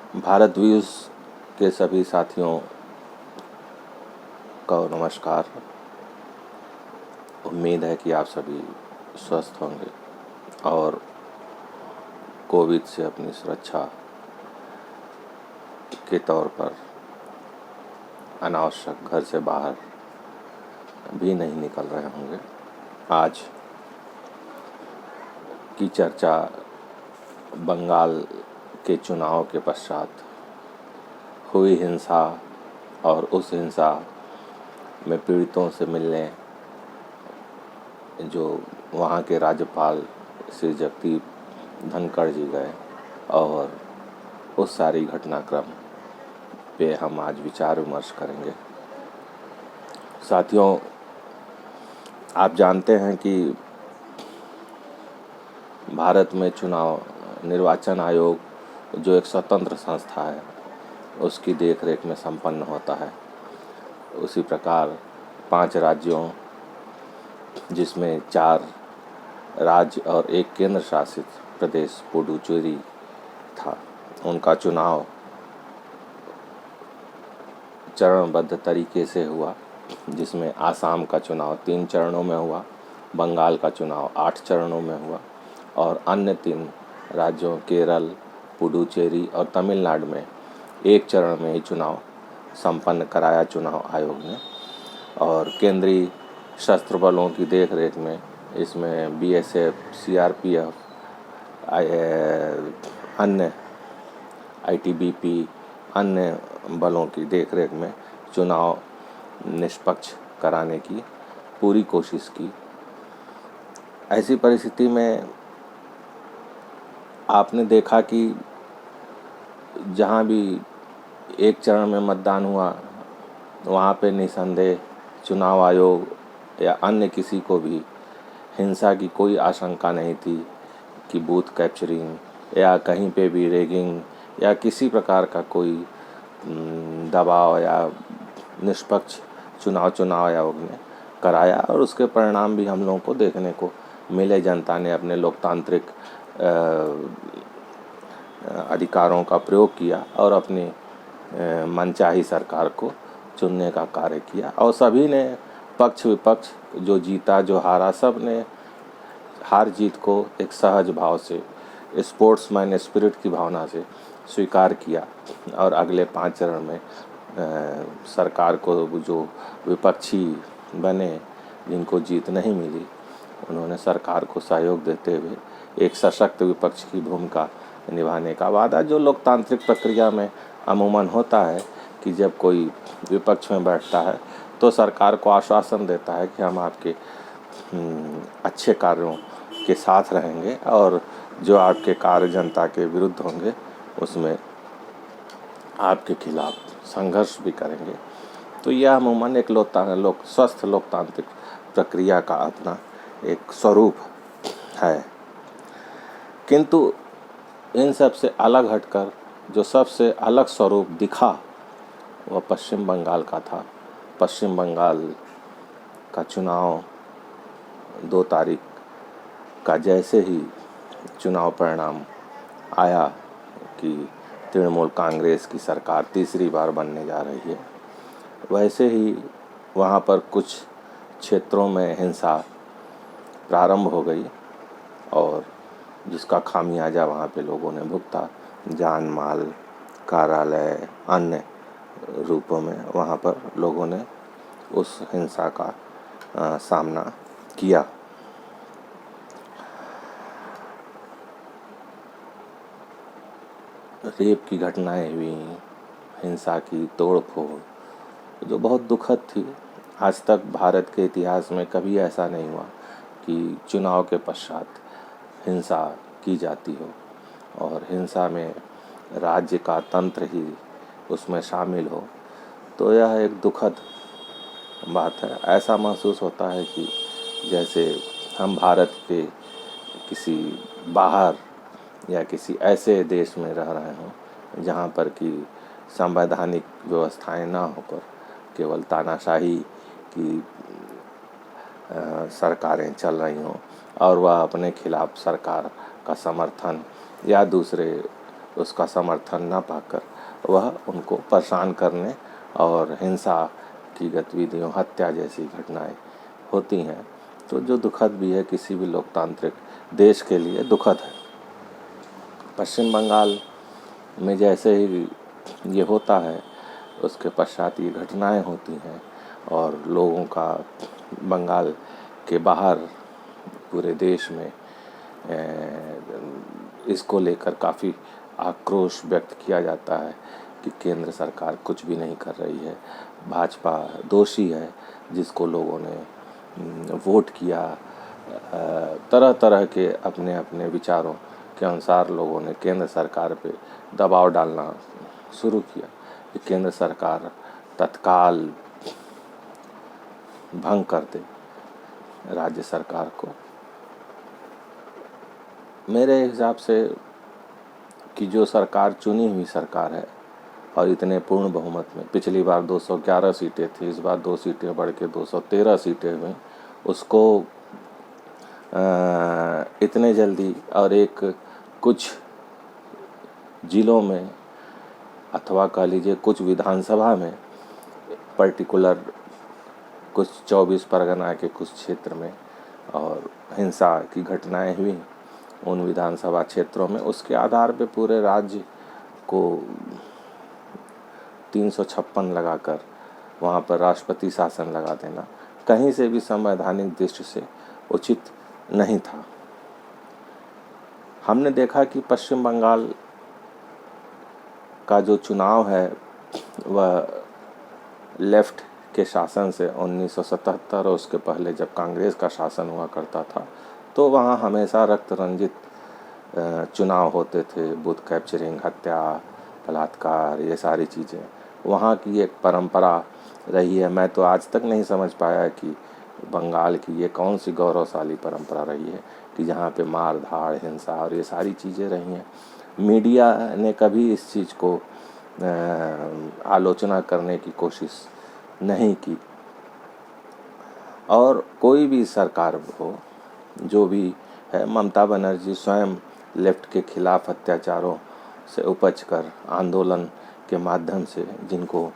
Bharat views के सभी साथियों को नमस्कार। उम्मीद है कि आप सभी स्वस्थ होंगे और कोविड से अपनी सुरक्षा के तौर पर अनावश्यक घर से बाहर भी नहीं निकल रहे होंगे। आज की चर्चा बंगाल के चुनाव के पश्चात हुई हिंसा और उस हिंसा में पीड़ितों से मिलने जो वहाँ के राज्यपाल श्री जगदीप धनखड़ जी गए और उस सारी घटनाक्रम पे हम आज विचार विमर्श करेंगे। साथियों, आप जानते हैं कि भारत में चुनाव निर्वाचन आयोग जो एक स्वतंत्र संस्था है उसकी देखरेख में संपन्न होता है। उसी प्रकार 5 राज्यों जिसमें 4 राज्य और 1 केंद्र शासित प्रदेश पुडुचेरी था, उनका चुनाव चरणबद्ध तरीके से हुआ, जिसमें आसाम का चुनाव 3 चरणों में हुआ, बंगाल का चुनाव 8 चरणों में हुआ और अन्य 3 राज्यों केरल, पुडुचेरी और तमिलनाडु में 1 चरण में ही चुनाव संपन्न कराया चुनाव आयोग ने। और केंद्रीय सशस्त्र बलों की देखरेख में इसमें बीएसएफ, सीआरपीएफ, अन्य आईटीबीपी, अन्य बलों की देखरेख में चुनाव निष्पक्ष कराने की पूरी कोशिश की। ऐसी परिस्थिति में आपने देखा कि जहाँ भी 1 चरण में मतदान हुआ वहाँ पे निसंदेह चुनाव आयोग या अन्य किसी को भी हिंसा की कोई आशंका नहीं थी कि बूथ कैप्चरिंग या कहीं पे भी रैगिंग या किसी प्रकार का कोई दबाव या निष्पक्ष चुनाव आयोग ने कराया और उसके परिणाम भी हम लोगों को देखने को मिले। जनता ने अपने लोकतांत्रिक अधिकारों का प्रयोग किया और अपनी मनचाही सरकार को चुनने का कार्य किया और सभी ने पक्ष विपक्ष जो जीता जो हारा, सब ने हार जीत को एक सहज भाव से स्पोर्ट्समैन स्पिरिट की भावना से स्वीकार किया और अगले 5 चरण में सरकार को जो विपक्षी बने जिनको जीत नहीं मिली, उन्होंने सरकार को सहयोग देते हुए एक सशक्त विपक्ष की भूमिका निभाने का वादा, जो लोकतांत्रिक प्रक्रिया में अमूमन होता है कि जब कोई विपक्ष में बैठता है तो सरकार को आश्वासन देता है कि हम आपके अच्छे कार्यों के साथ रहेंगे और जो आपके कार्य जनता के विरुद्ध होंगे उसमें आपके खिलाफ संघर्ष भी करेंगे। तो यह अमूमन एक स्वस्थ लोकतांत्रिक प्रक्रिया का अपना एक स्वरूप है। किंतु इन सब से अलग हटकर जो सबसे अलग स्वरूप दिखा वह पश्चिम बंगाल का था। पश्चिम बंगाल का चुनाव 2 तारीख का जैसे ही चुनाव परिणाम आया कि तृणमूल कांग्रेस की सरकार तीसरी बार बनने जा रही है, वैसे ही वहाँ पर कुछ क्षेत्रों में हिंसा प्रारंभ हो गई और जिसका खामियाजा वहाँ पे लोगों ने भुगता। जान माल, कार्यालय, अन्य रूपों में वहाँ पर लोगों ने उस हिंसा का सामना किया। रेप की घटनाएं हुई, हिंसा की तोड़फोड़ जो बहुत दुखद थी। आज तक भारत के इतिहास में कभी ऐसा नहीं हुआ कि चुनाव के पश्चात हिंसा की जाती हो और हिंसा में राज्य का तंत्र ही उसमें शामिल हो। तो यह एक दुखद बात है। ऐसा महसूस होता है कि जैसे हम भारत के किसी बाहर या किसी ऐसे देश में रह रहे हों जहाँ पर कि संवैधानिक व्यवस्थाएं ना होकर केवल तानाशाही की सरकारें चल रही हों और वह अपने खिलाफ सरकार का समर्थन या दूसरे उसका समर्थन न पाकर वह उनको परेशान करने और हिंसा की गतिविधियों, हत्या जैसी घटनाएं होती हैं, तो जो दुखद भी है, किसी भी लोकतांत्रिक देश के लिए दुखद है। पश्चिम बंगाल में जैसे ही ये होता है, उसके पश्चात ये घटनाएं होती हैं और लोगों का बंगाल के बाहर पूरे देश में इसको लेकर काफ़ी आक्रोश व्यक्त किया जाता है कि केंद्र सरकार कुछ भी नहीं कर रही है, भाजपा दोषी है जिसको लोगों ने वोट किया। तरह तरह के अपने अपने विचारों के अनुसार लोगों ने केंद्र सरकार पे दबाव डालना शुरू किया कि केंद्र सरकार तत्काल भंग कर दे राज्य सरकार को। मेरे हिसाब से कि जो सरकार चुनी हुई सरकार है और इतने पूर्ण बहुमत में, पिछली बार 211 सीटें थी, इस बार 2 सीटें बढ़ के 213 सीटें हुई, उसको इतने जल्दी और एक कुछ जिलों में अथवा कह लीजिए कुछ विधानसभा में, पर्टिकुलर कुछ 24 परगना के कुछ क्षेत्र में और हिंसा की घटनाएं हुई उन विधानसभा क्षेत्रों में, उसके आधार पे पूरे राज्य को 356 लगाकर वहाँ पर राष्ट्रपति शासन लगा देना कहीं से भी संवैधानिक दृष्टि से उचित नहीं था। हमने देखा कि पश्चिम बंगाल का जो चुनाव है वह लेफ्ट के शासन से 1977 और उसके पहले जब कांग्रेस का शासन हुआ करता था, तो वहाँ हमेशा रक्त रंजित चुनाव होते थे। बूथ कैप्चरिंग, हत्या, बलात्कार, ये सारी चीज़ें वहाँ की एक परंपरा रही है। मैं तो आज तक नहीं समझ पाया कि बंगाल की ये कौन सी गौरवशाली परंपरा रही है कि जहाँ पे मार धाड़, हिंसा और ये सारी चीज़ें रही हैं। मीडिया ने कभी इस चीज़ को आलोचना करने की कोशिश नहीं की। और कोई भी सरकार हो, जो भी है, ममता बनर्जी स्वयं लेफ्ट के खिलाफ अत्याचारों से उपज कर आंदोलन के माध्यम से, जिनको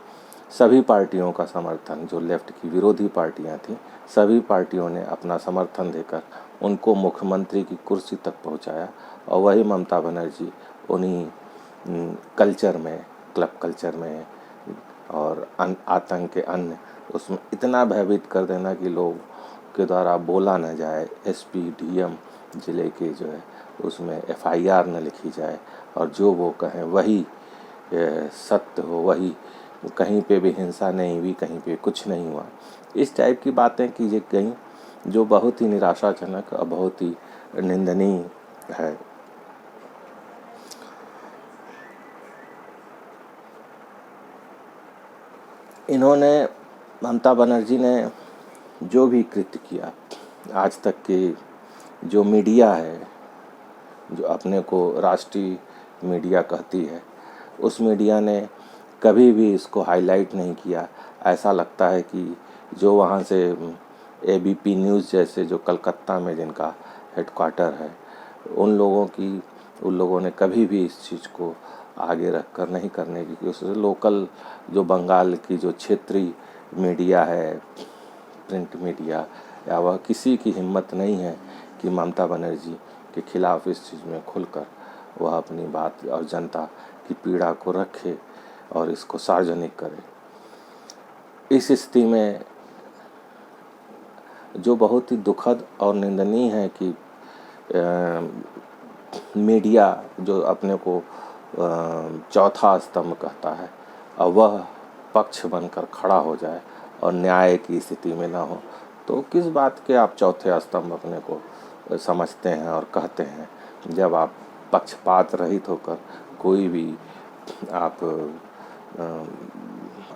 सभी पार्टियों का समर्थन, जो लेफ्ट की विरोधी पार्टियां थीं, सभी पार्टियों ने अपना समर्थन देकर उनको मुख्यमंत्री की कुर्सी तक पहुंचाया। और वही ममता बनर्जी उन्हीं कल्चर में, क्लब कल्चर में और आतंक के अन्य उसमें इतना भयभीत कर देना कि लोग के द्वारा बोला न जाए, एसपी डीएम जिले के जो है उसमें एफआईआर न लिखी जाए और जो वो कहें वही सत्य हो, वही, कहीं पे भी हिंसा नहीं हुई, कहीं पे कुछ नहीं हुआ। इस टाइप की बातें की गई जो बहुत ही निराशाजनक और बहुत ही निंदनीय है। इन्होंने, ममता बनर्जी ने जो भी कृत्य किया, आज तक की जो मीडिया है, जो अपने को राष्ट्रीय मीडिया कहती है, उस मीडिया ने कभी भी इसको हाईलाइट नहीं किया। ऐसा लगता है कि जो वहाँ से एबीपी न्यूज़ जैसे, जो कलकत्ता में जिनका हेडक्वार्टर है, उन लोगों ने कभी भी इस चीज़ को आगे रखकर नहीं करने की कोशिश। लोकल जो बंगाल की जो क्षेत्रीय मीडिया है, प्रिंट मीडिया, या वह किसी की हिम्मत नहीं है कि ममता बनर्जी के खिलाफ इस चीज़ में खुलकर वह अपनी बात और जनता की पीड़ा को रखे और इसको सार्वजनिक करे। इस स्थिति में जो बहुत ही दुखद और निंदनीय है कि मीडिया जो अपने को चौथा स्तंभ कहता है, और वह पक्ष बनकर खड़ा हो जाए और न्याय की स्थिति में ना हो, तो किस बात के आप चौथे स्तंभ अपने को समझते हैं और कहते हैं, जब आप पक्षपात रहित होकर कोई भी आप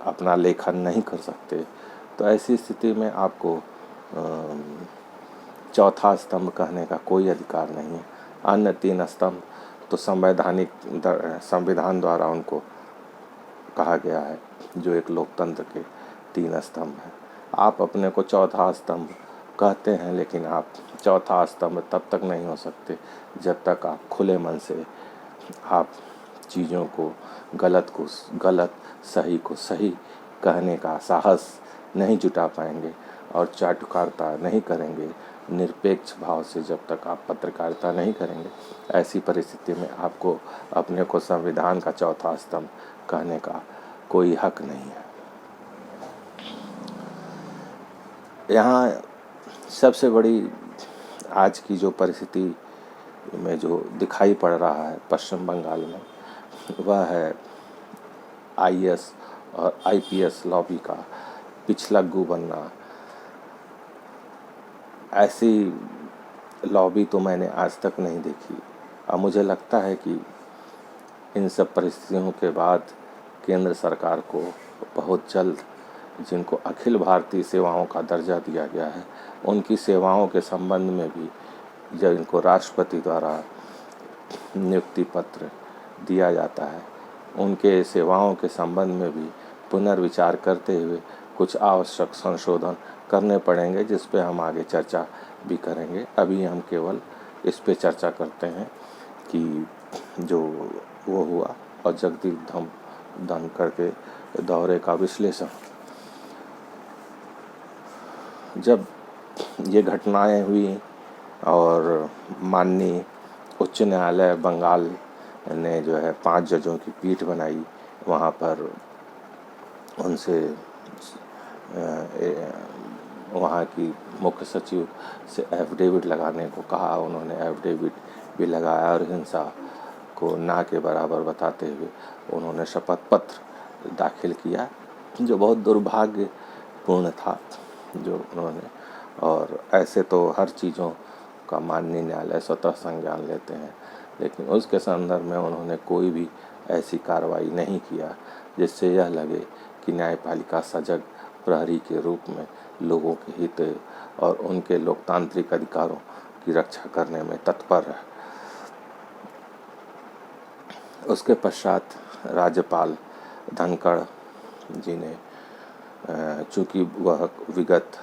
अपना लेखन नहीं कर सकते। तो ऐसी स्थिति में आपको चौथा स्तंभ कहने का कोई अधिकार नहीं है। अन्य 3 स्तंभ तो संविधान द्वारा उनको कहा गया है, जो एक लोकतंत्र के 3 स्तंभ हैं। आप अपने को चौथा स्तंभ कहते हैं, लेकिन आप चौथा स्तंभ तब तक नहीं हो सकते जब तक आप खुले मन से आप चीज़ों को गलत, सही को सही कहने का साहस नहीं जुटा पाएंगे और चाटुकारिता नहीं करेंगे, निरपेक्ष भाव से जब तक आप पत्रकारिता नहीं करेंगे, ऐसी परिस्थिति में आपको अपने को संविधान का चौथा स्तंभ कहने का कोई हक नहीं है। यहाँ सबसे बड़ी आज की जो परिस्थिति में जो दिखाई पड़ रहा है पश्चिम बंगाल में, वह है आईएएस और आईपीएस लॉबी का पिछलग्गू बनना। ऐसी लॉबी तो मैंने आज तक नहीं देखी और मुझे लगता है कि इन सब परिस्थितियों के बाद केंद्र सरकार को बहुत जल्द जिनको अखिल भारतीय सेवाओं का दर्जा दिया गया है, उनकी सेवाओं के संबंध में भी जब इनको राष्ट्रपति द्वारा नियुक्ति पत्र दिया जाता है, उनके सेवाओं के संबंध में भी पुनर्विचार करते हुए कुछ आवश्यक संशोधन करने पड़ेंगे, जिस पे हम आगे चर्चा भी करेंगे। अभी हम केवल इस पे चर्चा करते हैं कि जो वो हुआ और जगदीप धनखड़ के दौरे का विश्लेषण। जब ये घटनाएं हुई और माननीय उच्च न्यायालय बंगाल ने जो है 5 जजों की पीठ बनाई, वहाँ पर उनसे वहाँ की मुख्य सचिव से एफिडेविट लगाने को कहा। उन्होंने एफिडेविट भी लगाया और हिंसा को ना के बराबर बताते हुए उन्होंने शपथ पत्र दाखिल किया, जो बहुत दुर्भाग्यपूर्ण था जो उन्होंने। और ऐसे तो हर चीज़ों का माननीय न्यायालय स्वतः संज्ञान लेते हैं, लेकिन उसके संदर्भ में उन्होंने कोई भी ऐसी कार्रवाई नहीं किया जिससे यह लगे कि न्यायपालिका सजग प्रहरी के रूप में लोगों के हित और उनके लोकतांत्रिक अधिकारों की रक्षा करने में तत्पर है। उसके पश्चात राज्यपाल धनखड़ जी ने, चूँकि वह विगत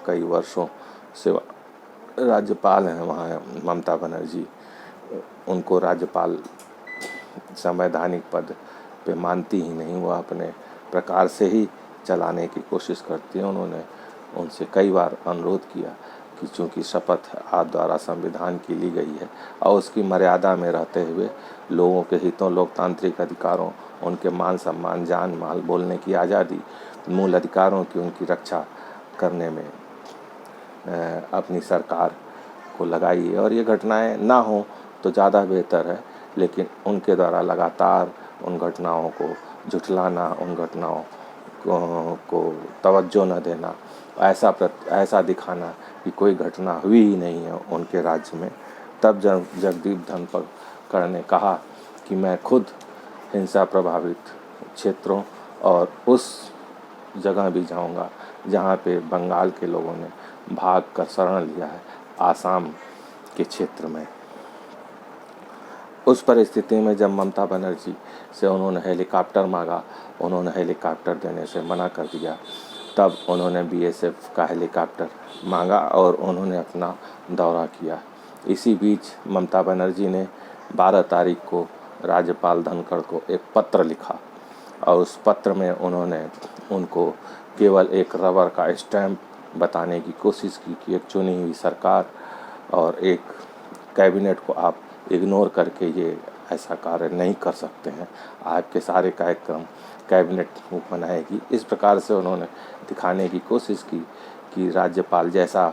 कई वर्षों से राज्यपाल हैं वहाँ, ममता बनर्जी उनको राज्यपाल संवैधानिक पद पे मानती ही नहीं, वो अपने प्रकार से ही चलाने की कोशिश करती हैं। उन्होंने उनसे कई बार अनुरोध किया कि चूँकि शपथ आप द्वारा संविधान की ली गई है और उसकी मर्यादा में रहते हुए लोगों के हितों, लोकतांत्रिक अधिकारों, उनके मान सम्मान, जान माल, बोलने की आज़ादी, मूल अधिकारों की उनकी रक्षा करने में अपनी सरकार को लगाई है। और ये घटनाएं ना हो तो ज़्यादा बेहतर है, लेकिन उनके द्वारा लगातार उन घटनाओं को झुठलाना, उन घटनाओं को तवज्जो न देना, ऐसा दिखाना कि कोई घटना हुई ही नहीं है उनके राज्य में। तब जगदीप धनखड़ ने कहा कि मैं खुद हिंसा प्रभावित क्षेत्रों और उस जगह भी जाऊंगा जहां पे बंगाल के लोगों ने भाग कर शरण लिया है, आसाम के क्षेत्र में। उस परिस्थिति में जब ममता बनर्जी से उन्होंने हेलीकॉप्टर मांगा, उन्होंने हेलीकॉप्टर देने से मना कर दिया। तब उन्होंने बीएसएफ का हेलीकॉप्टर मांगा और उन्होंने अपना दौरा किया। इसी बीच ममता बनर्जी ने 12 तारीख को राज्यपाल धनखड़ को एक पत्र लिखा और उस पत्र में उन्होंने उनको केवल एक रबर का स्टैम्प बताने की कोशिश की कि एक चुनी हुई सरकार और एक कैबिनेट को आप इग्नोर करके ये ऐसा कार्य नहीं कर सकते हैं, आपके सारे कार्यक्रम कैबिनेट बनाएगी। इस प्रकार से उन्होंने दिखाने की कोशिश की कि राज्यपाल, जैसा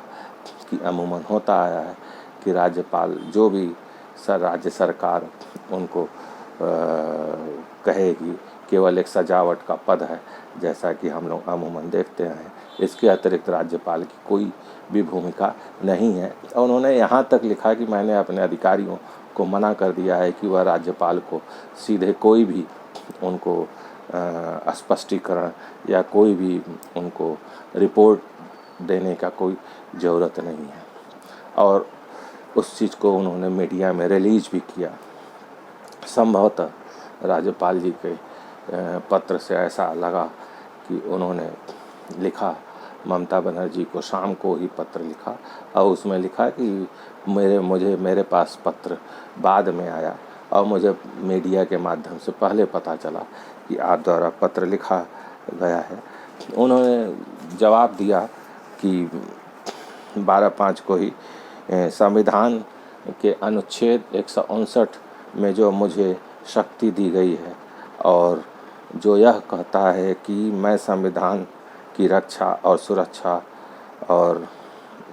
कि अमूमन होता आया है कि राज्यपाल जो भी राज्य सरकार उनको कहेगी केवल एक सजावट का पद है, जैसा कि हम लोग अमूमन देखते हैं। इसके अतिरिक्त राज्यपाल की कोई भी भूमिका नहीं है। और उन्होंने यहाँ तक लिखा कि मैंने अपने अधिकारियों को मना कर दिया है कि वह राज्यपाल को सीधे कोई भी उनको स्पष्टीकरण या कोई भी उनको रिपोर्ट देने का कोई ज़रूरत नहीं है। और उस चीज़ को उन्होंने मीडिया में रिलीज भी किया। संभवतः राज्यपाल जी के पत्र से ऐसा लगा कि उन्होंने लिखा, ममता बनर्जी को शाम को ही पत्र लिखा और उसमें लिखा कि मेरे पास पत्र बाद में आया और मुझे मीडिया के माध्यम से पहले पता चला कि आप द्वारा पत्र लिखा गया है। उन्होंने जवाब दिया कि 12/5 को ही संविधान के अनुच्छेद 159 में जो मुझे शक्ति दी गई है और जो यह कहता है कि मैं संविधान की रक्षा और सुरक्षा और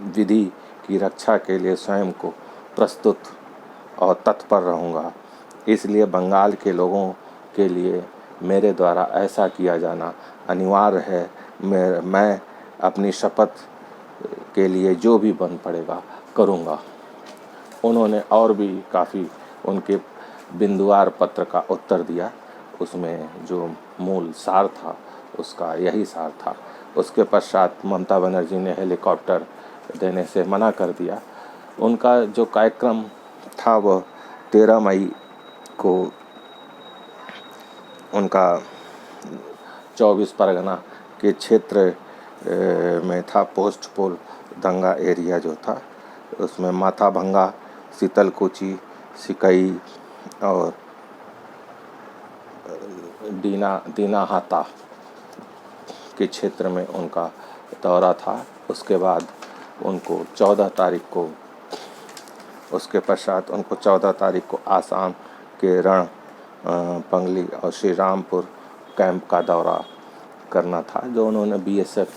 विधि की रक्षा के लिए स्वयं को प्रस्तुत और तत्पर रहूँगा, इसलिए बंगाल के लोगों के लिए मेरे द्वारा ऐसा किया जाना अनिवार्य है। मैं अपनी शपथ के लिए जो भी बन पड़ेगा करूँगा। उन्होंने और भी काफ़ी उनके बिंदुवार पत्र का उत्तर दिया, उसमें जो मूल सार था उसका यही सार था। उसके पश्चात ममता बनर्जी ने हेलीकॉप्टर देने से मना कर दिया। उनका जो कार्यक्रम था वह 13 मई को उनका 24 परगना के क्षेत्र में था। पोस्ट पोल दंगा एरिया जो था उसमें माथाभंगा, शीतलकुची, सिकई और दीनाहाता के क्षेत्र में उनका दौरा था। उसके बाद उनको 14 तारीख को उसके पश्चात उनको 14 तारीख को आसाम के रण पंगली और श्री रामपुर कैंप का दौरा करना था, जो उन्होंने बीएसएफ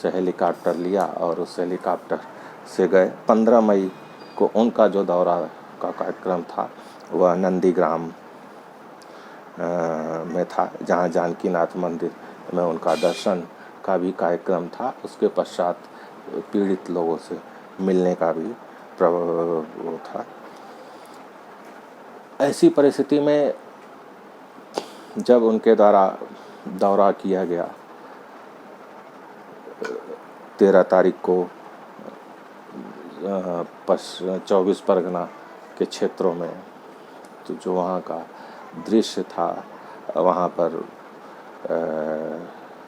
से हेलीकॉप्टर लिया और उस हेलीकॉप्टर से गए। 15 मई को उनका जो दौरा का कार्यक्रम था वह नंदीग्राम में था, जहाँ जानकीनाथ मंदिर में उनका दर्शन का भी कार्यक्रम था। उसके पश्चात पीड़ित लोगों से मिलने का भी वो था। ऐसी परिस्थिति में जब उनके द्वारा दौरा किया गया 13 तारीख को 24 परगना के क्षेत्रों में, तो जो वहाँ का दृश्य था, वहाँ पर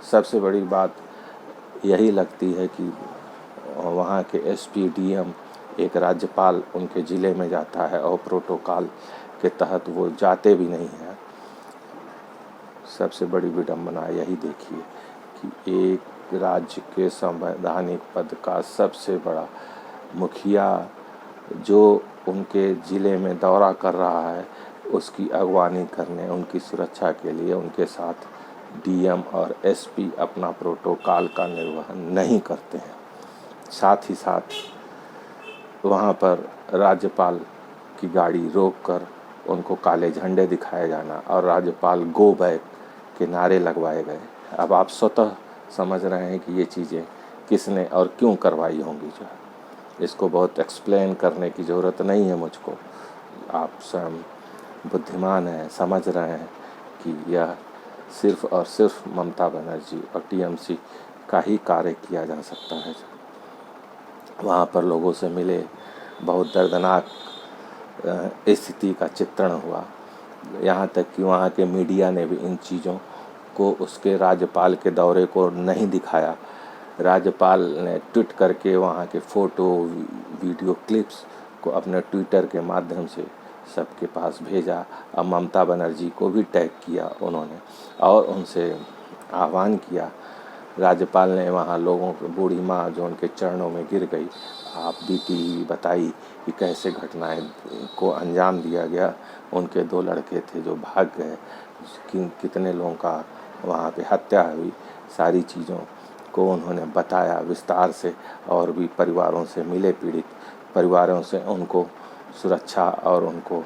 सबसे बड़ी बात यही लगती है कि वहाँ के एसपी डीएम एक राज्यपाल उनके ज़िले में जाता है और प्रोटोकॉल के तहत वो जाते भी नहीं हैं। सबसे बड़ी विडंबना यही देखिए कि एक राज्य के संवैधानिक पद का सबसे बड़ा मुखिया जो उनके ज़िले में दौरा कर रहा है, उसकी अगवानी करने, उनकी सुरक्षा के लिए उनके साथ डीएम और एसपी अपना प्रोटोकॉल का निर्वहन नहीं करते हैं। साथ ही साथ वहाँ पर राज्यपाल की गाड़ी रोककर उनको काले झंडे दिखाए जाना और राज्यपाल गो बैक के नारे लगवाए गए। अब आप स्वतः समझ रहे हैं कि ये चीज़ें किसने और क्यों करवाई होंगी। जो है इसको बहुत एक्सप्लेन करने की ज़रूरत नहीं है मुझको, आप स्वयं बुद्धिमान हैं, समझ रहे हैं कि यह सिर्फ और सिर्फ ममता बनर्जी और टीएमसी का ही कार्य किया जा सकता है। वहाँ पर लोगों से मिले, बहुत दर्दनाक स्थिति का चित्रण हुआ। यहाँ तक कि वहाँ के मीडिया ने भी इन चीज़ों को उसके राज्यपाल के दौरे को नहीं दिखाया। राज्यपाल ने ट्वीट करके वहाँ के फ़ोटो वीडियो क्लिप्स को अपने ट्विटर के माध्यम से सबके पास भेजा और ममता बनर्जी को भी टैग किया उन्होंने और उनसे आह्वान किया। राज्यपाल ने वहाँ लोगों को, बूढ़ी माँ जो उनके चरणों में गिर गई, आप बीती बताई कि कैसे घटनाएं को अंजाम दिया गया। उनके 2 लड़के थे जो भाग गए, कितने लोगों का वहाँ पे हत्या हुई, सारी चीज़ों को उन्होंने बताया विस्तार से और भी परिवारों से मिले, पीड़ित परिवारों से उनको सुरक्षा और उनको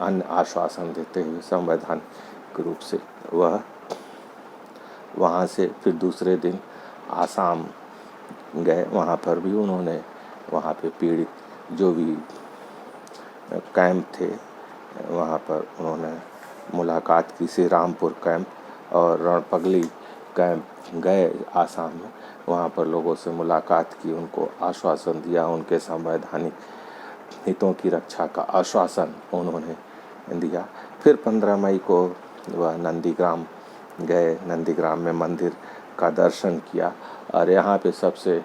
अन्य आश्वासन देते हुए संवैधानिक रूप से वह वहाँ से फिर दूसरे दिन आसाम गए। वहाँ पर भी उन्होंने वहाँ पे पीड़ित जो भी कैंप थे वहाँ पर उन्होंने मुलाकात की। श्री रामपुर कैंप और रणपगली कैंप गए आसाम में, वहाँ पर लोगों से मुलाकात की, उनको आश्वासन दिया, उनके संवैधानिक हितों की रक्षा का आश्वासन उन्होंने दिया। फिर 15 मई को वह नंदीग्राम गए, नंदीग्राम में मंदिर का दर्शन किया और यहाँ पे सबसे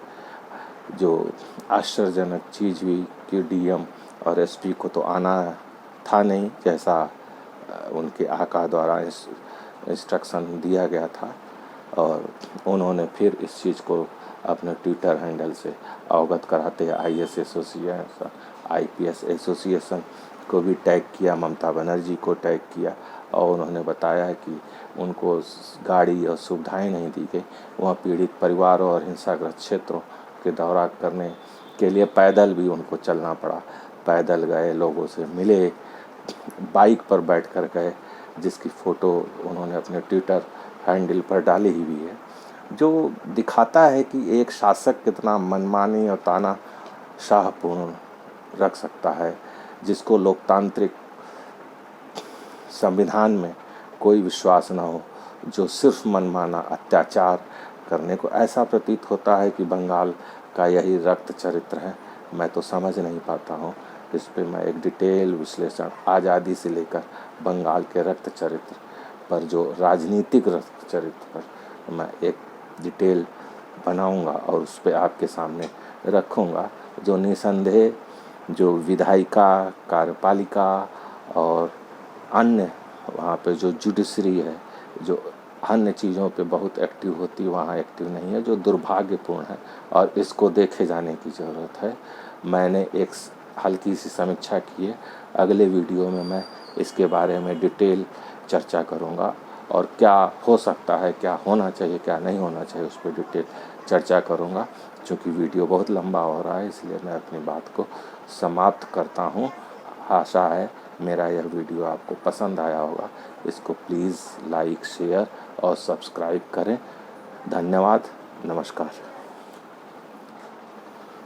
जो आश्चर्यजनक चीज़ हुई कि डीएम और एसपी को तो आना था नहीं जैसा उनके आका द्वारा इंस्ट्रक्शन दिया गया था। और उन्होंने फिर इस चीज़ को अपने ट्विटर हैंडल से अवगत कराते IAS एसोसिएशन, IPS एसोसिएशन को भी टैग किया, ममता बनर्जी को टैग किया, और उन्होंने बताया है कि उनको गाड़ी और सुविधाएं नहीं दी गई। वहाँ पीड़ित परिवारों और हिंसाग्रस्त क्षेत्रों के दौरा करने के लिए पैदल भी उनको चलना पड़ा। पैदल गए, लोगों से मिले, बाइक पर बैठकर गए, जिसकी फ़ोटो उन्होंने अपने ट्विटर हैंडल पर डाली ही हुई है, जो दिखाता है कि एक शासक कितना मनमानी और तानाशाहपूर्ण रख सकता है, जिसको लोकतांत्रिक संविधान में कोई विश्वास ना हो, जो सिर्फ मनमाना अत्याचार करने को। ऐसा प्रतीत होता है कि बंगाल का यही रक्त चरित्र है। मैं तो समझ नहीं पाता हूँ। इस पे मैं एक डिटेल विश्लेषण आज़ादी से लेकर बंगाल के रक्त चरित्र पर, जो राजनीतिक रक्त चरित्र पर मैं एक डिटेल बनाऊंगा और उस पे आपके सामने रखूंगा, जो निसंदेह जो विधायिका, कार्यपालिका और अन्य वहाँ पे जो जुडिशरी है, जो अन्य चीज़ों पे बहुत एक्टिव होती है, वहाँ एक्टिव नहीं है, जो दुर्भाग्यपूर्ण है और इसको देखे जाने की ज़रूरत है। मैंने एक हल्की सी समीक्षा की है। अगले वीडियो में मैं इसके बारे में डिटेल चर्चा करूँगा और क्या हो सकता है, क्या होना चाहिए, क्या नहीं होना चाहिए, उस पर डिटेल चर्चा करूँगा। चूँकि वीडियो बहुत लंबा हो रहा है, इसलिए मैं अपनी बात को समाप्त करता हूँ। आशा है मेरा यह वीडियो आपको पसंद आया होगा। इसको प्लीज़ लाइक, शेयर और सब्सक्राइब करें। धन्यवाद, नमस्कार।